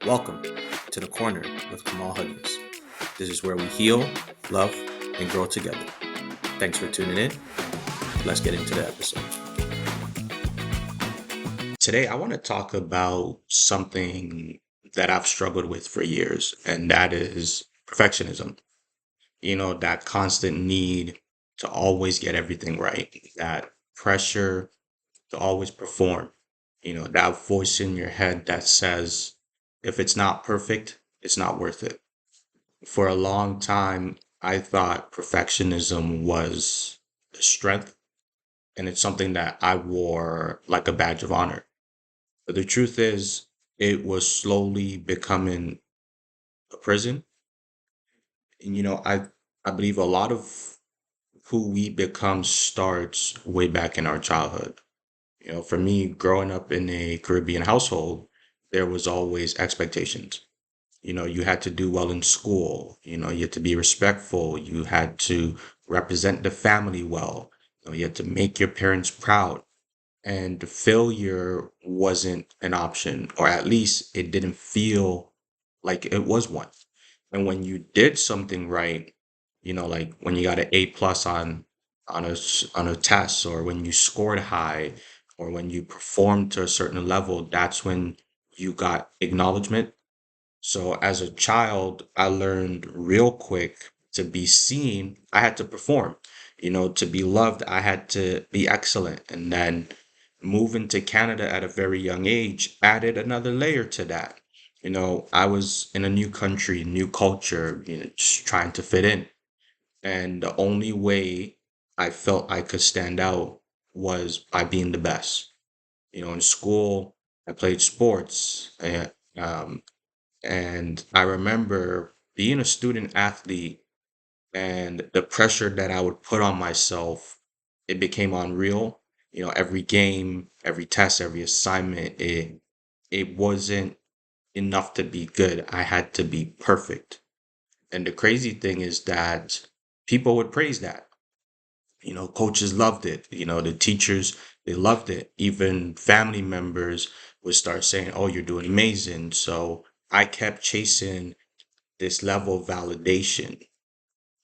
Welcome to the Korner with Kamal Huggins. This is where we heal, love, and grow together. Thanks for tuning in. Let's get into the episode. Today, I want to talk about something that I've struggled with for years, and that is perfectionism. That constant need to always get everything right, that pressure to always perform, that voice in your head that says, if it's not perfect, it's not worth it. For a long time, I thought perfectionism was a strength, and it's something that I wore like a badge of honor. But the truth is, it was slowly becoming a prison. And I believe a lot of who we become starts way back in our childhood. For me, growing up in a Caribbean household, there was always expectations. You had to do well in school. You had to be respectful. You had to represent the family well. You had to make your parents proud. And failure wasn't an option, or at least it didn't feel like it was one. And when you did something right, like when you got an A plus on a test, or when you scored high, or when you performed to a certain level, that's when you got acknowledgement. So as a child, I learned real quick to be seen, I had to perform. To be loved, I had to be excellent. And then moving to Canada at a very young age added another layer to that. I was in a new country, new culture, just trying to fit in. And the only way I felt I could stand out was by being the best. In school, I played sports. And I remember being a student athlete and the pressure that I would put on myself, it became unreal. Every game, every test, every assignment, it wasn't enough to be good. I had to be perfect. And the crazy thing is that people would praise that. Coaches loved it. The teachers, they loved it. Even family members would start saying, "Oh, you're doing amazing." So I kept chasing this level of validation.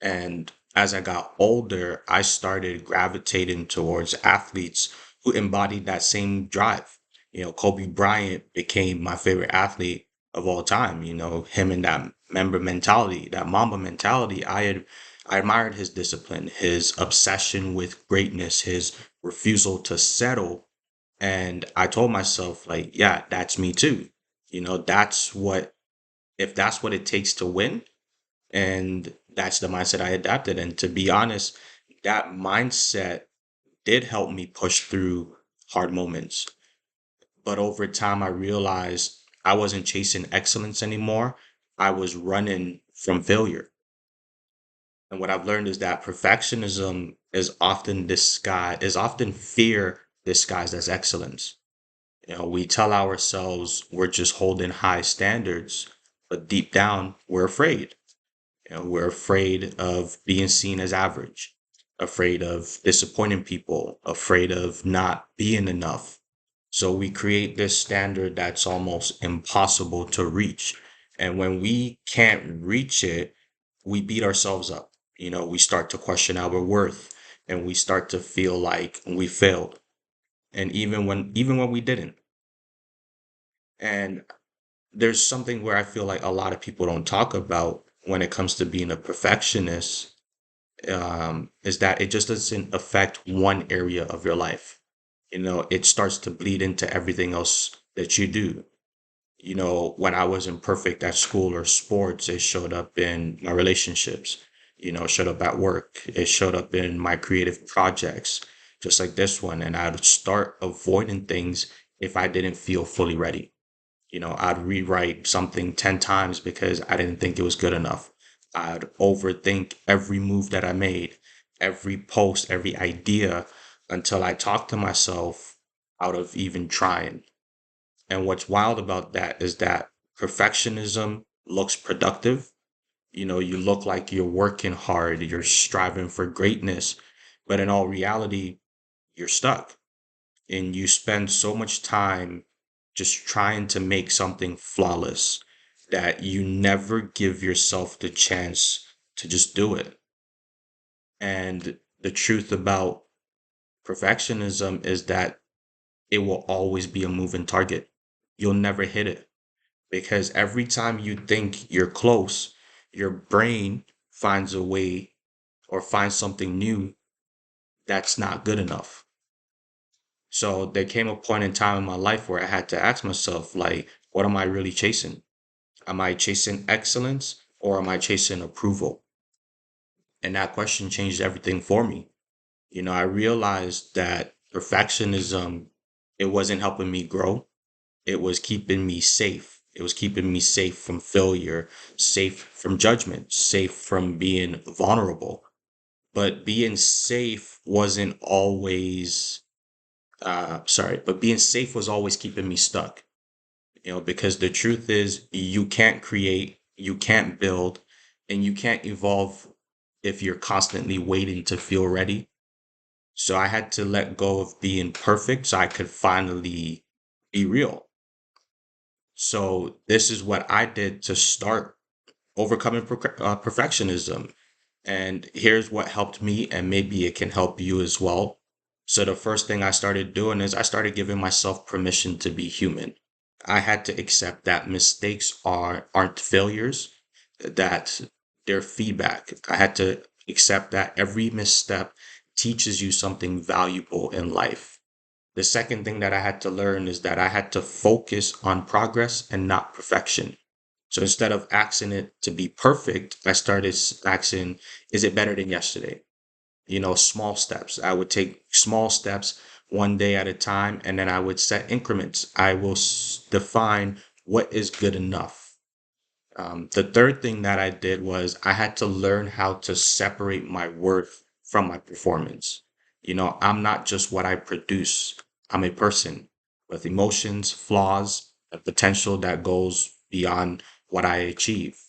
And as I got older, I started gravitating towards athletes who embodied that same drive. Kobe Bryant became my favorite athlete of all time. Him and that member mentality, that Mamba mentality. I admired his discipline, his obsession with greatness, his refusal to settle. And I told myself, like, yeah, that's me too. That's what, if that's what it takes to win, and that's the mindset I adapted. And to be honest, that mindset did help me push through hard moments. But over time, I realized I wasn't chasing excellence anymore. I was running from failure. And what I've learned is that perfectionism is often fear disguised as excellence. We tell ourselves we're just holding high standards, but deep down, we're afraid. We're afraid of being seen as average, afraid of disappointing people, afraid of not being enough. So we create this standard that's almost impossible to reach. And when we can't reach it, we beat ourselves up. We start to question our worth, and we start to feel like we failed. And even when we didn't. And there's something where I feel like a lot of people don't talk about when it comes to being a perfectionist, is that it just doesn't affect one area of your life. It starts to bleed into everything else that you do. When I wasn't perfect at school or sports, it showed up in my relationships, it showed up at work, it showed up in my creative projects, just like this one. And I'd start avoiding things if I didn't feel fully ready. I'd rewrite something 10 times because I didn't think it was good enough. I'd overthink every move that I made, every post, every idea, until I talked to myself out of even trying. And what's wild about that is that perfectionism looks productive. You look like you're working hard, you're striving for greatness, but in all reality, you're stuck. And you spend so much time just trying to make something flawless, that you never give yourself the chance to just do it. And the truth about perfectionism is that it will always be a moving target. You'll never hit it because every time you think you're close, your brain finds a way or finds something new that's not good enough. So there came a point in time in my life where I had to ask myself, like, what am I really chasing? Am I chasing excellence or am I chasing approval? And that question changed everything for me. I realized that perfectionism, it wasn't helping me grow. It was keeping me safe. It was keeping me safe from failure, safe from judgment, safe from being vulnerable. But being safe wasn't always, but being safe was always keeping me stuck. Because the truth is, you can't create, you can't build, and you can't evolve if you're constantly waiting to feel ready. So I had to let go of being perfect so I could finally be real. So this is what I did to start overcoming perfectionism. And here's what helped me, and maybe it can help you as well. So the first thing I started doing is I started giving myself permission to be human. I had to accept that mistakes aren't failures, that they're feedback. I had to accept that every misstep teaches you something valuable in life. The second thing that I had to learn is that I had to focus on progress and not perfection. So instead of asking it to be perfect, I started asking, is it better than yesterday? Small steps. I would take small steps one day at a time, and then I would set increments. I will define what is good enough. The third thing that I did was I had to learn how to separate my worth from my performance. I'm not just what I produce, I'm a person with emotions, flaws, a potential that goes beyond what I achieve.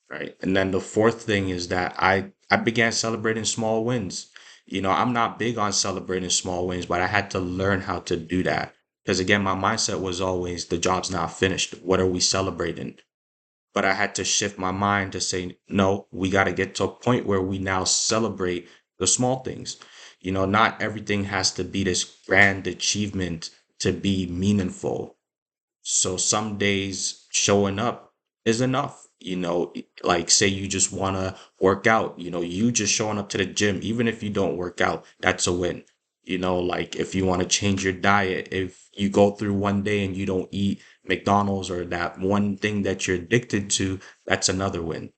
Right. And then the fourth thing is that I began celebrating small wins. I'm not big on celebrating small wins, but I had to learn how to do that. Because again, my mindset was always the job's not finished. What are we celebrating? But I had to shift my mind to say, no, we got to get to a point where we now celebrate the small things. Not everything has to be this grand achievement to be meaningful. So some days showing up is enough. Like say you just want to work out, you just showing up to the gym, even if you don't work out, that's a win. Like if you want to change your diet, if you go through one day and you don't eat McDonald's or that one thing that you're addicted to, that's another win.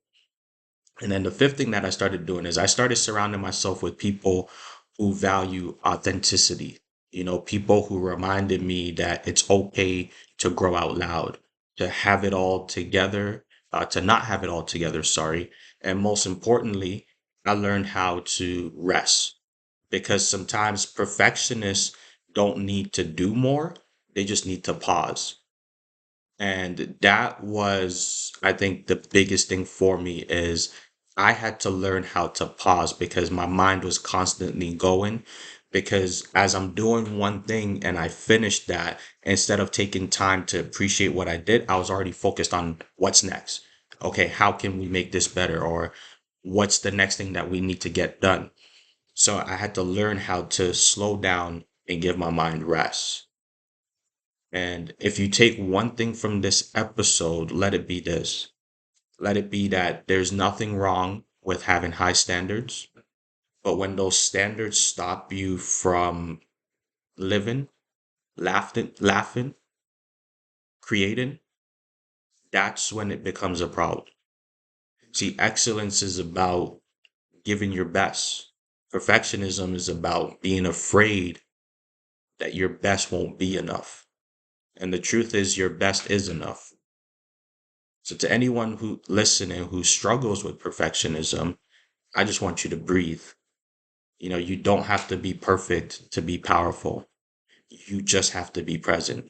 And then the fifth thing that I started doing is I started surrounding myself with people who value authenticity. People who reminded me that it's okay to grow out loud, to have it all together, to not have it all together, sorry. And most importantly, I learned how to rest because sometimes perfectionists don't need to do more, they just need to pause. And that was, I think, the biggest thing for me is I had to learn how to pause because my mind was constantly going. Because as I'm doing one thing and I finished that, instead of taking time to appreciate what I did, I was already focused on what's next. Okay, how can we make this better? Or what's the next thing that we need to get done? So I had to learn how to slow down and give my mind rest. And if you take one thing from this episode, let it be this. Let it be that there's nothing wrong with having high standards, but when those standards stop you from living, laughing, creating, that's when it becomes a problem. See, excellence is about giving your best. Perfectionism is about being afraid that your best won't be enough. And the truth is, your best is enough. So to anyone who listening who struggles with perfectionism, I just want you to breathe. You don't have to be perfect to be powerful. You just have to be present.